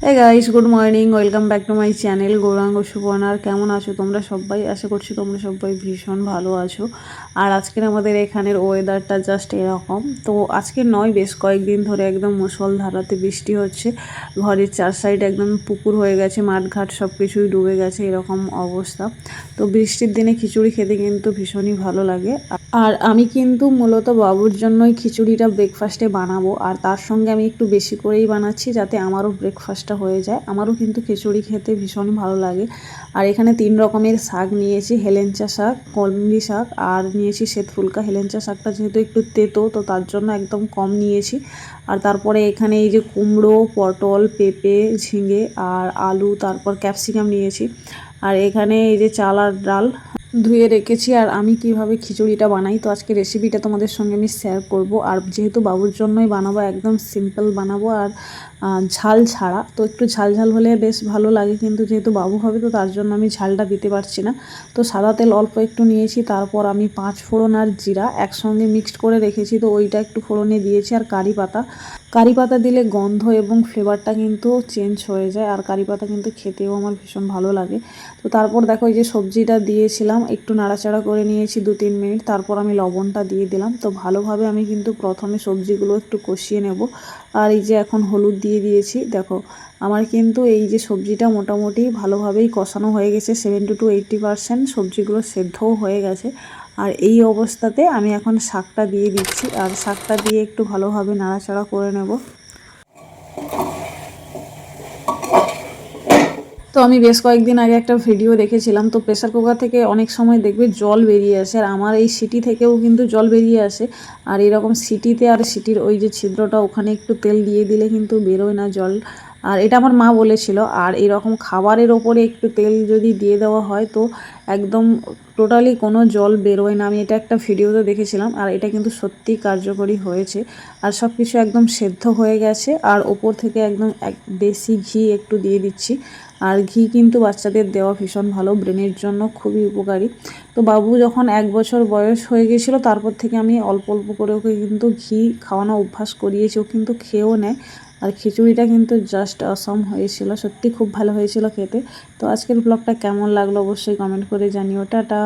হ্যাঁ guys, good morning, welcome back to my channel Gauranga সুপর্ণার। কেমন আছো তোমরা সবাই? আশা করছি তোমরা সবাই ভীষণ ভালো আছো। আর আজকের আমাদের এখানের ওয়েদারটা জাস্ট এরকম। তো আজকে নয়, বেশ কয়েকদিন ধরে একদম মুষলধারাতে বৃষ্টি হচ্ছে। ঘরের চার সাইড একদম পুকুর হয়ে গেছে, মাঠঘাট সব কিছুই ডুবে গেছে, এরকম অবস্থা। তো বৃষ্টির দিনে খিচুড়ি খেতে কিন্তু ভীষণই ভালো লাগে। আর আমি কিন্তু মূলত বাবুর জন্যই খিচুড়িটা ব্রেকফাস্টে বানাবো, আর তার সঙ্গে আমি একটু বেশি করেই বানাচ্ছি যাতে আমারও ব্রেকফাস্টটা হয়ে যায়। আমারও কিন্তু খিচুড়ি খেতে ভীষণ ভালো লাগে। আর এখানে 3 রকমের শাক নিয়েছি, হেলেঞ্চা শাক, কলমি শাক, আর নিয়েছি শ্বেতফুলকা। হেলেঞ্চা শাকটা যেহেতু একটু তেতো, তো তার জন্য একদম কম নিয়েছি। আর তারপরে এখানে এই যে কুমড়ো, পটল, পেঁপে, ঝিঙে আর আলু, তারপর ক্যাপসিকাম নিয়েছি। আর এখানে এই যে চাল আর ডাল ধুয়ে রেখেছি। আর আমি কিভাবে খিচুড়িটা বানাই, তো আজকে রেসিপিটা তোমাদের সঙ্গে আমি শেয়ার করব। আর যেহেতু বাবুর জন্যই বানাবো, একদম সিম্পল বানাবো আর ঝাল ছাড়া। তো একটু ঝাল ঝাল হলে বেশ ভালো লাগে, কিন্তু যেহেতু বাবু হবে তো তার জন্য আমি ঝালটা দিতে পারছি না। তো সাদা তেল অল্প একটু নিয়েছি, তারপর আমি 5 ফোড়ন আর জিরা একসঙ্গে মিক্সড করে রেখেছি, তো ওইটা একটু ফোড়নে দিয়েছি। আর কারি পাতা দিলে গন্ধ এবং ফ্লেভারটা কিন্তু চেঞ্জ হয়ে যায়, আর কারি পাতা কিন্তু খেতেও আমার ভীষণ ভালো লাগে। তো তারপর দেখো এই যে সবজিটা দিয়েছিলাম, একটু নাড়াচাড়া করে নিয়েছি 2-3 মিনিট, তারপর আমি লবণটা দিয়ে দিলাম। তো ভালোভাবে আমি কিন্তু প্রথমে সবজিগুলো একটু কষিয়ে নেব। আর এই যে এখন হলুদ দিয়ে দিয়েছি। দেখো আমার কিন্তু এই যে সবজিটা মোটামুটি ভালোভাবেই কষানো হয়ে গেছে, 70 to 80% সবজিগুলো সেদ্ধও হয়ে গেছে। আর এই অবস্থাতে আমি এখন শাকটা দিয়ে দিচ্ছি, আর শাকটা দিয়ে একটু ভালোভাবে নাড়াচাড়া করে নেব। তো আমি বেশ কয়েকদিন আগে একটা ভিডিও দেখেছিলাম, তো প্রেসার কুকার থেকে অনেক সময় দেখবে জল বেরিয়ে আসে, আর আমার এই সিটি থেকেও কিন্তু জল বেরিয়ে আসে। আর এরকম সিটিতে আর সিটির ওই যে ছিদ্রটা, ওখানে একটু তেল দিয়ে দিলে কিন্তু বেরোয় না জল। আর এটা আমার মা বলেছিল। আর এরকম খাবারের ওপরে একটু তেল যদি দিয়ে দেওয়া হয় তো একদম টোটালি কোনো জল বেরোয় না। আমি এটা একটা ভিডিওতে দেখেছিলাম, আর এটা কিন্তু সত্যিই কার্যকরী হয়েছে। আর সব কিছু একদম সেদ্ধ হয়ে গেছে, আর ওপর থেকে একদম দেশি ঘি একটু দিয়ে দিচ্ছি। আর ঘি কিন্তু বাচ্চাদের দেওয়া ভীষণ ভালো, ব্রেনের জন্য খুবই উপকারী। তো বাবু যখন 1 বছর বয়স হয়ে গিয়েছিলো, তারপর থেকে আমি অল্প অল্প করে ওকে কিন্তু ঘি খাওয়ানো অভ্যাস করিয়েছি, ও কিন্তু খেয়েও নেয়। আর খিচুড়িটা কিন্তু জাস্ট অসম হয়েছিল, সত্যি খুব ভালো হয়েছিল খেতে। তো আজকের ব্লগটা কেমন লাগলো অবশ্যই কমেন্ট করে জানিও। টাটা।